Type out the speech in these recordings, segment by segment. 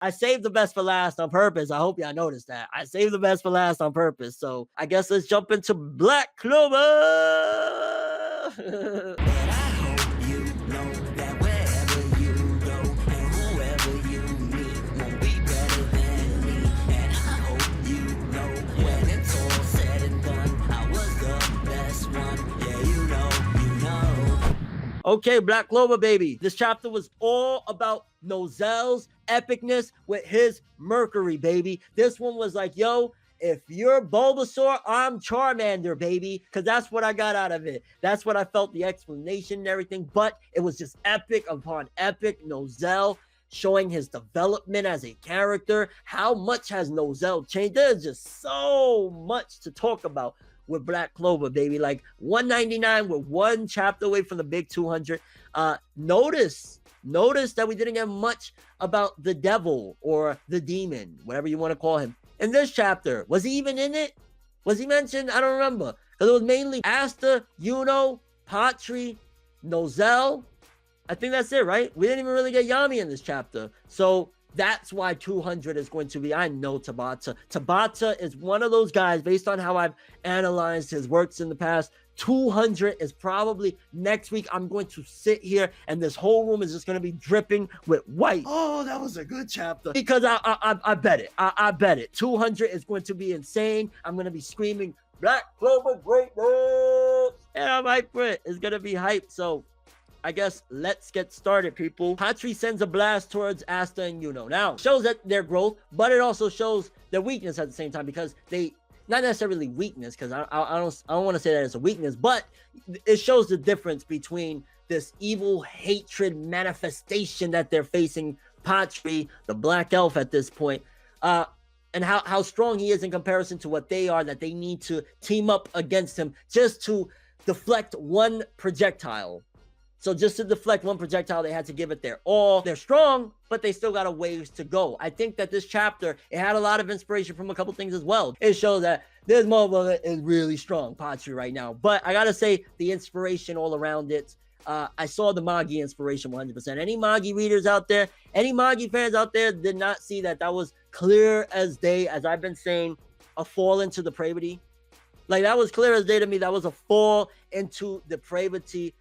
I saved the best for last on purpose. I hope y'all noticed that. I saved the best for last on purpose. So I guess let's jump into Black Clover. Okay, Black Clover, baby. This chapter was all about Nozelle's epicness with his Mercury, baby. This one was like, yo, if you're Bulbasaur, I'm Charmander, baby. Because that's what I got out of it. That's what I felt, the explanation and everything. But it was just epic upon epic. Nozelle showing his development as a character. How much has Nozelle changed? There's just so much to talk about with Black Clover, baby. Like 199, we're one chapter away from the big 200. Notice that we didn't get much about the devil or the demon, whatever you want to call him, in this chapter. Was he even in it? Was he mentioned? I don't remember. Because it was mainly Asta, Yuno, Patri, Nozelle. I think that's it, right? We didn't even really get Yami in this chapter. So that's why 200 is going to be, I know, Tabata. Tabata is one of those guys, based on how I've analyzed his works in the past. 200 is probably next week. I'm going to sit here and this whole room is just going to be dripping with white. Oh, that was a good chapter. Because I bet it. I bet it. 200 is going to be insane. I'm going to be screaming, Black Clover greatness. And I'm hyped for it. It's going to be hyped. So I guess let's get started, people. Patri sends a blast towards Asta and Yuno. Now, shows that their growth, but it also shows their weakness at the same time, because they, not necessarily weakness, because I don't want to say that it's a weakness, but it shows the difference between this evil hatred manifestation that they're facing, Patri, the Black Elf at this point, and how strong he is in comparison to what they are, that they need to team up against him just to deflect one projectile. So just to deflect one projectile, they had to give it their all. They're strong, but they still got a ways to go. I think that this chapter, it had a lot of inspiration from a couple things as well. It shows that this motherfucker is really strong, Patri, right now. But I gotta say, the inspiration all around it, I saw the Magi inspiration 100%. Any Magi readers out there, any Magi fans out there did not see that that was clear as day, as I've been saying, a fall into depravity. Like, that was clear as day to me. That was a fall into depravity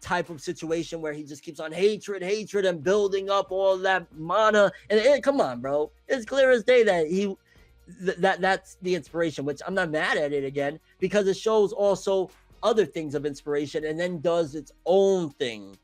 type of situation where he just keeps on hatred and building up all that mana. And come on, bro, it's clear as day that that's the inspiration, which I'm not mad at it again, because it shows also other things of inspiration and then does its own thing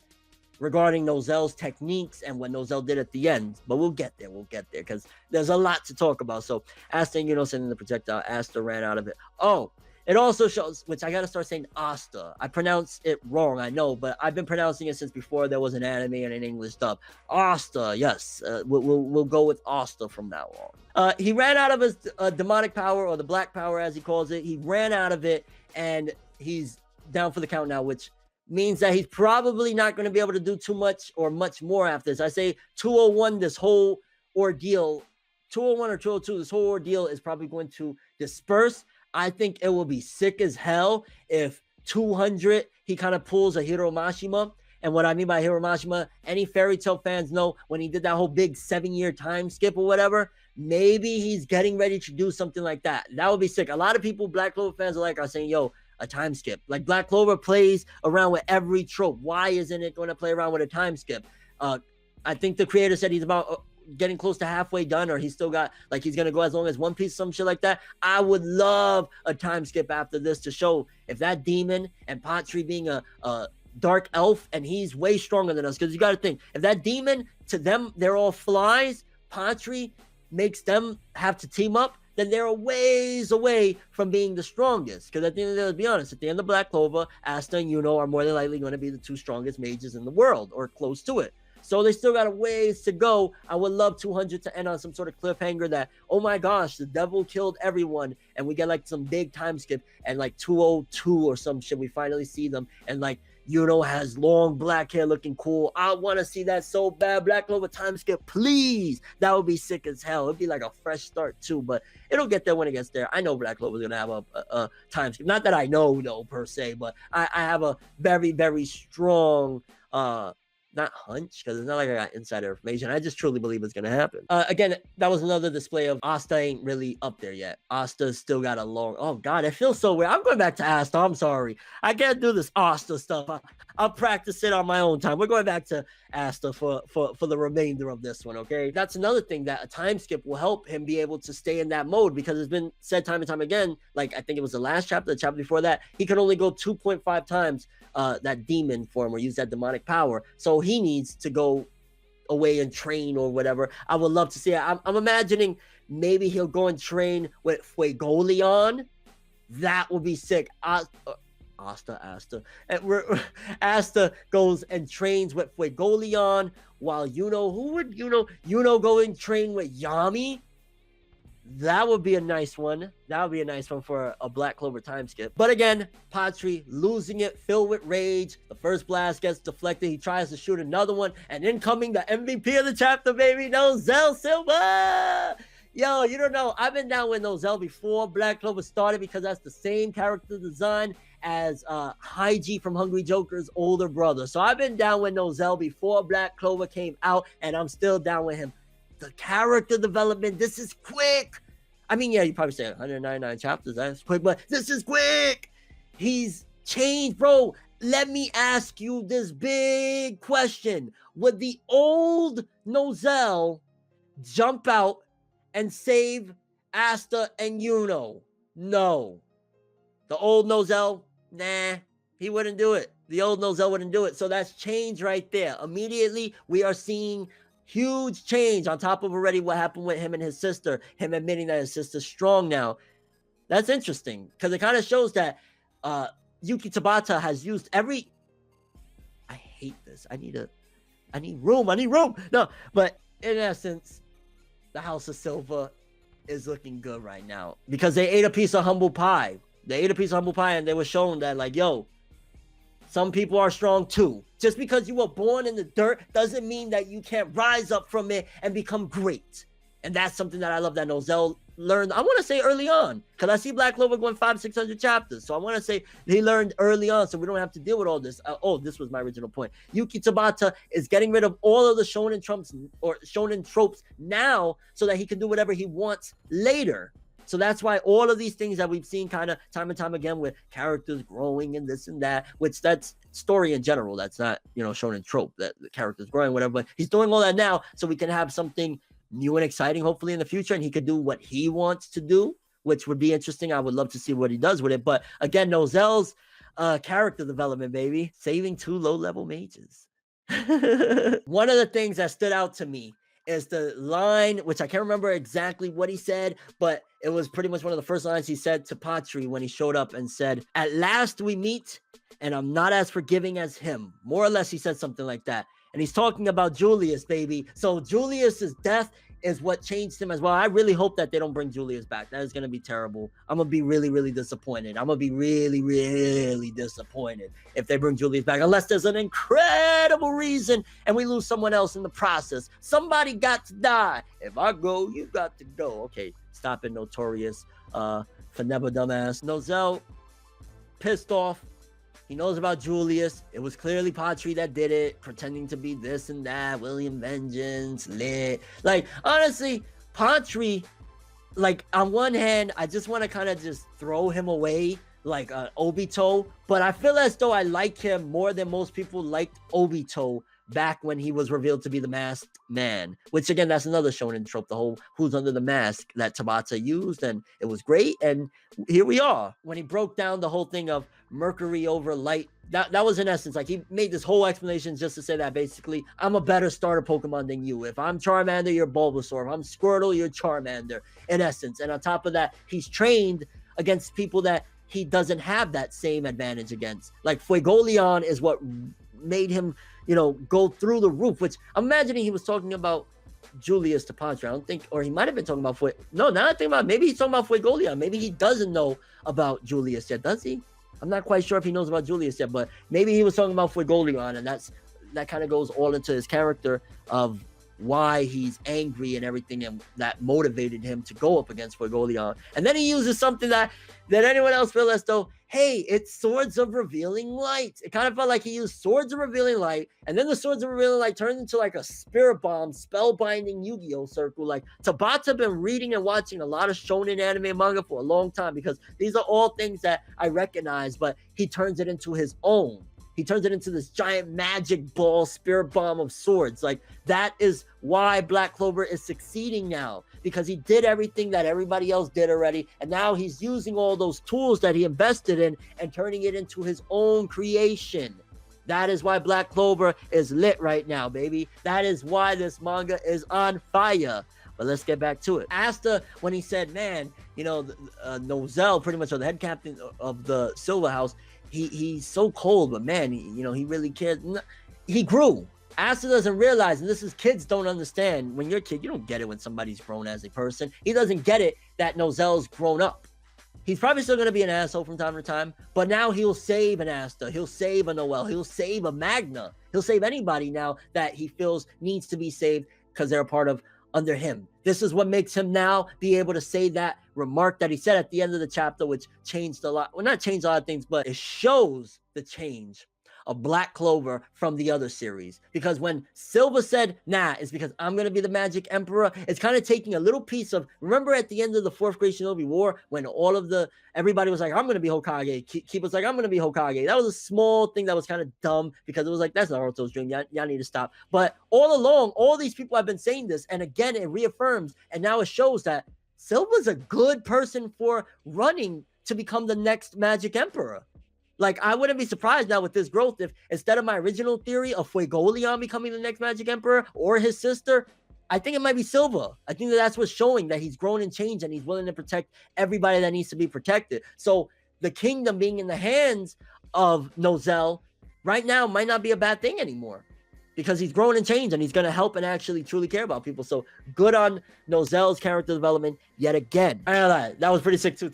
regarding Nozelle's techniques and what Nozelle did at the end. But we'll get there because there's a lot to talk about. So Asta and Yuno sending the projectile. Asta ran out of it. Oh, it also shows, which I gotta start saying Asta. I pronounce it wrong, I know, but I've been pronouncing it since before there was an anime and an English dub. Asta, yes, we'll go with Asta from now on. He ran out of his demonic power, or the black power as he calls it. He ran out of it, and he's down for the count now, which means that he's probably not going to be able to do too much or much more after this. I say 201, this whole ordeal, 201 or 202, this whole ordeal is probably going to disperse. I think it will be sick as hell if 200, he kind of pulls a Hiro Mashima. And what I mean by Hiro Mashima, any Fairy Tail fans know when he did that whole big 7-year time skip or whatever, maybe he's getting ready to do something like that. That would be sick. A lot of people, Black Clover fans are saying, yo, a time skip. Like, Black Clover plays around with every trope. Why isn't it going to play around with a time skip? I think the creator said he's about getting close to halfway done, or he's still got, like, he's gonna go as long as One Piece, some shit like that. I would love a time skip after this to show if that demon and Patri being a dark elf, and he's way stronger than us, because you got to think, if that demon, to them they're all flies, Patri makes them have to team up, then they're a ways away from being the strongest. Because at the end of the day, let's be honest, at the end of Black Clover, Asta and Yuno are more than likely going to be the two strongest mages in the world, or close to it. So they still got a ways to go. I would love 200 to end on some sort of cliffhanger that, oh my gosh, the devil killed everyone, and we get like some big time skip, and like 202 or some shit, we finally see them, and like Yuno has long black hair looking cool. I want to see that so bad. Black Clover time skip, please. That would be sick as hell. It'd be like a fresh start too, but it'll get there when it gets there. I know Black Clover's gonna have a time skip. Not that I know per se, but I have a very, very strong not hunch, because it's not like I got insider information. I just truly believe it's gonna happen. Again, that was another display of Asta ain't really up there yet. Asta's still got a long. Oh God, it feels so weird. I'm going back to Asta. I'm sorry, I can't do this Asta stuff. I'll practice it on my own time. We're going back to Asta for the remainder of this one. Okay, that's another thing, that a time skip will help him be able to stay in that mode, because it's been said time and time again. Like, I think it was the last chapter, the chapter before that, he could only go 2.5 times that demon form or use that demonic power. So he needs to go away and train or whatever. I would love to see it. I'm imagining maybe he'll go and train with Fuegoleon. That would be sick. Asta. Asta goes and trains with Fuegoleon, while Yuno go and train with Yami. That would be a nice one. That would be a nice one for a Black Clover time skip. But again, Patri losing it, filled with rage. The first blast gets deflected. He tries to shoot another one, and incoming the MVP of the chapter, baby, Nozelle Silva. Yo, you don't know, I've been down with Nozelle before Black Clover started, because that's the same character design as Haiji from Hungry Joker's older brother. So I've been down with Nozelle before Black Clover came out, and I'm still down with him. The character development, this is quick. I mean, yeah, you probably say 199 chapters, that's quick, but this is quick. He's changed, bro. Let me ask you this big question. Would the old Nozelle jump out and save Asta and Yuno? No. The old Nozelle, nah, he wouldn't do it. The old Nozelle wouldn't do it. So that's change right there. Immediately, we are seeing huge change on top of already what happened with him and his sister, him admitting that his sister's strong now. That's interesting, because it kind of shows that Yuki Tabata has used every... I hate this. I need room. No, but in essence, the House of Silva is looking good right now, because they ate a piece of humble pie. And they were shown that, like, yo, some people are strong too. Just because you were born in the dirt doesn't mean that you can't rise up from it and become great. And that's something that I love that Nozelle learned, I want to say early on, because I see Black Clover going 500-600 chapters. So I want to say he learned early on, so we don't have to deal with all this. This was my original point. Yuki Tabata is getting rid of all of the shonen tropes now, so that he can do whatever he wants later. So that's why all of these things that we've seen kind of time and time again, with characters growing and this and that, which that's story in general. That's not, shonen trope, that the character's growing, whatever. But he's doing all that now, so we can have something new and exciting, hopefully, in the future. And he could do what he wants to do, which would be interesting. I would love to see what he does with it. But again, Nozelle's character development, baby. Saving 2 low-level mages. One of the things that stood out to me is the line, which I can't remember exactly what he said, but it was pretty much one of the first lines he said to Patri when he showed up and said, "At last we meet, and I'm not as forgiving as him." More or less, he said something like that. And he's talking about Julius, baby. So Julius's death is what changed him as well. I really hope that they don't bring Julius back. That is going to be terrible. I'm going to be really, really disappointed. I'm going to be really, really disappointed if they bring Julius back, unless there's an incredible reason and we lose someone else in the process. Somebody got to die. If I go, you got to go. Okay, stop it, Notorious. Faneba dumbass. Nozelle, pissed off. He knows about Julius. It was clearly Patri that did it, pretending to be this and that. William Vengeance, lit. Like, honestly, Patri, like, on one hand, I just want to kind of just throw him away like Obito. But I feel as though I like him more than most people liked Obito back when he was revealed to be the masked man. Which, again, that's another shonen trope, the whole who's under the mask that Tabata used. And it was great. And here we are. When he broke down the whole thing of Mercury over light, that was in essence, like, he made this whole explanation just to say that basically, I'm a better starter Pokemon than you. If I'm Charmander, you're Bulbasaur. If I'm Squirtle, you're Charmander, in essence. And on top of that, he's trained against people that he doesn't have that same advantage against. Like, Fuegoleon is what made him, go through the roof, which I'm imagining he was talking about Julius to Patri. I don't think, or he might have been talking about now I think about it, maybe he's talking about Fuegoleon. Maybe he doesn't know about Julius yet, does he? I'm not quite sure if he knows about Julius yet, but maybe he was talking about Fuegoleon, and that kind of goes all into his character of, why he's angry and everything, and that motivated him to go up against Fuegoleon. And then he uses something that anyone else feel as though, hey, it's Swords of Revealing Light. It kind of felt like he used Swords of Revealing Light, and then the Swords of Revealing Light turned into like a Spirit Bomb, spellbinding Yu-Gi-Oh circle. Like, Tabata been reading and watching a lot of shonen anime and manga for a long time, because these are all things that I recognize, but he turns it into his own. He turns it into this giant magic ball, Spirit Bomb of swords. Like, that is why Black Clover is succeeding now, because he did everything that everybody else did already, and now he's using all those tools that he invested in and turning it into his own creation. That is why Black Clover is lit right now, baby. That is why this manga is on fire. But let's get back to it. Asta, when he said, man, you know, Nozelle, pretty much, or the head captain of the Silver House, he's so cold, but man, he really cares. He grew. Asta doesn't realize, and this is, kids don't understand. When you're a kid, you don't get it when somebody's grown as a person. He doesn't get it that Nozelle's grown up. He's probably still going to be an asshole from time to time, but now he'll save an Asta. He'll save a Noelle. He'll save a Magna. He'll save anybody now that he feels needs to be saved because they're a part of under him. This is what makes him now be able to say that remark that he said at the end of the chapter, which changed a lot. Well, not changed a lot of things, but it shows the change of Black Clover from the other series. Because when Silver said, nah, it's because I'm going to be the Magic Emperor, it's kind of taking a little piece of, remember at the end of the 4th Great Shinobi War, when everybody was like, I'm going to be Hokage. Keep was like, I'm going to be Hokage. That was a small thing that was kind of dumb, because it was like, that's Naruto's dream. Y'all need to stop. But all along, all these people have been saying this, and again, it reaffirms, and now it shows that Silver's a good person for running to become the next Magic Emperor. Like, I wouldn't be surprised now with this growth if, instead of my original theory of Fuegoleon becoming the next Magic Emperor or his sister, I think it might be Silver. I think that's what's showing that he's grown and changed, and he's willing to protect everybody that needs to be protected. So the kingdom being in the hands of Nozelle right now might not be a bad thing anymore, because he's grown and changed, and he's going to help and actually truly care about people. So good on Nozelle's character development yet again. I know that was pretty sick too.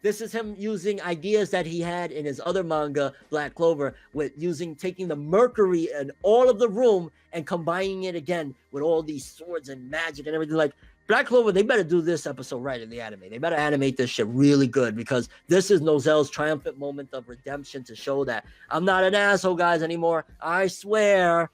This is him using ideas that he had in his other manga, Black Clover, with taking the mercury and all of the room and combining it again with all these swords and magic and everything. Like, Black Clover, they better do this episode right in the anime. They better animate this shit really good, because this is Nozelle's triumphant moment of redemption to show that I'm not an asshole, guys, anymore. I swear.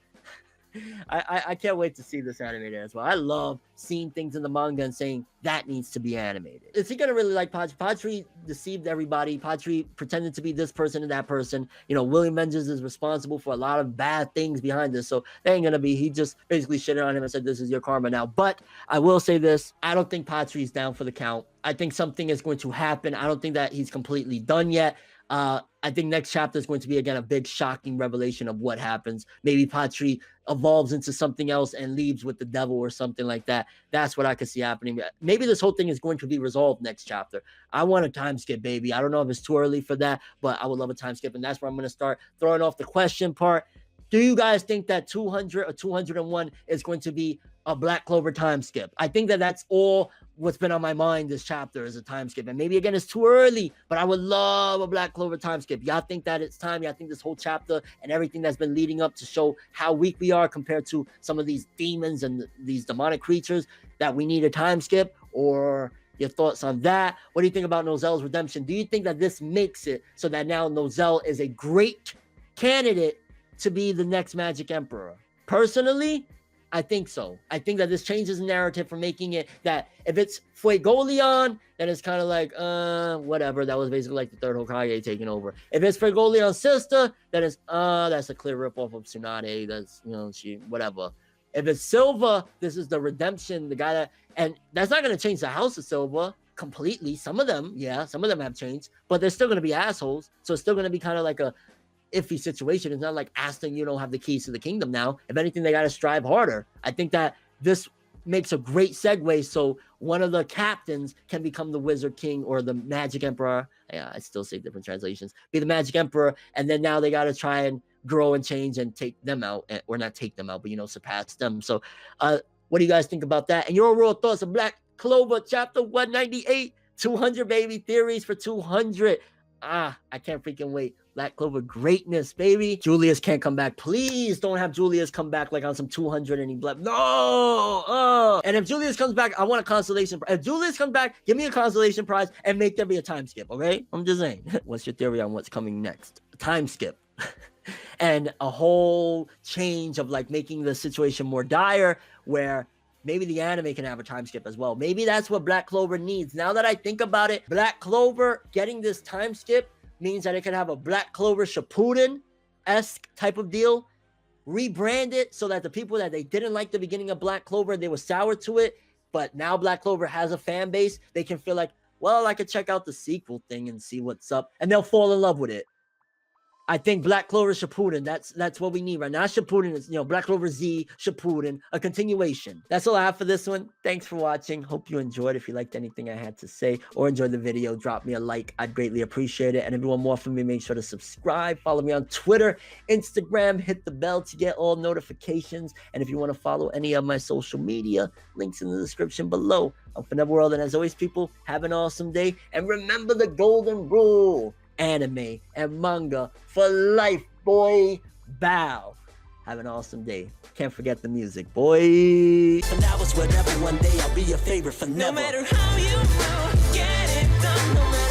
I can't wait to see this animated as well. I love seeing things in the manga and saying that needs to be animated. Is he gonna really like Patri? Patri deceived everybody. Patri pretended to be this person and that person. William Menges is responsible for a lot of bad things behind this, so they ain't gonna be. He just basically shitted on him and said, this is your karma now. But I will say this, I don't think Patri's down for the count. I think something is going to happen. I don't think that he's completely done yet. I think next chapter is going to be, again, a big shocking revelation of what happens. Maybe Patri evolves into something else and leaves with the devil or something like that. That's what I could see happening. Maybe this whole thing is going to be resolved next chapter. I want a time skip, baby. I don't know if it's too early for that, but I would love a time skip, and that's where I'm going to start throwing off the question part. Do you guys think that 200 or 201 is going to be a Black Clover time skip? I think that that's all what's been on my mind this chapter is a time skip. And maybe, again, it's too early, but I would love a Black Clover time skip. Y'all think that it's time? Y'all think this whole chapter and everything that's been leading up to show how weak we are compared to some of these demons and these demonic creatures, that we need a time skip? Or your thoughts on that? What do you think about Nozelle's redemption? Do you think that this makes it so that now Nozelle is a great candidate to be the next Magic Emperor? Personally, I think so. I think that this changes the narrative from making it that if it's Fuegoleon, then it's kind of like, whatever. That was basically like the third Hokage taking over. If it's Fuegoleon's sister, then it's, that's a clear ripoff of Tsunade. That's, she, whatever. If it's Silva, this is the redemption, the guy that, and that's not going to change the House of Silva completely. Some of them have changed, but they're still going to be assholes. So it's still going to be kind of like a iffy situation. It's not like Asta and Yuno have the keys to the kingdom now. If anything, they got to strive harder. I think that this makes a great segue, so one of the captains can become the Wizard King or the Magic Emperor. Yeah, I still say different translations. Be the Magic Emperor, and then now they got to try and grow and change and take them out, or not take them out, but surpass them. So what do you guys think about that? And your overall thoughts of Black Clover chapter 198, 200, baby. Theories for 200. I can't freaking wait. Black Clover greatness, baby. Julius can't come back. Please don't have Julius come back like on some 200 and he black. No. And if Julius comes back, I want a consolation prize. If Julius comes back, give me a consolation prize and make there be a time skip, okay? I'm just saying. What's your theory on what's coming next? A time skip. And a whole change of like making the situation more dire where maybe the anime can have a time skip as well. Maybe that's what Black Clover needs. Now that I think about it, Black Clover getting this time skip means that it can have a Black Clover Shippuden-esque type of deal. Rebrand it so that the people that they didn't like the beginning of Black Clover, they were sour to it. But now Black Clover has a fan base. They can feel like, well, I could check out the sequel thing and see what's up. And they'll fall in love with it. I think Black Clover Shippuden, that's what we need right now. Shippuden is, Black Clover Z, Shippuden, a continuation. That's all I have for this one. Thanks for watching. Hope you enjoyed. If you liked anything I had to say or enjoyed the video, drop me a like. I'd greatly appreciate it. And if you want more from me, make sure to subscribe. Follow me on Twitter, Instagram. Hit the bell to get all notifications. And if you want to follow any of my social media, links in the description below. I'm from Neverworld. And as always, people, have an awesome day. And remember the golden rule. Anime and manga for life, boy. Bow. Have an awesome day. Can't forget the music, boy. So now it's whatever. One day I'll be your favorite for never. No matter how you get it done, no matter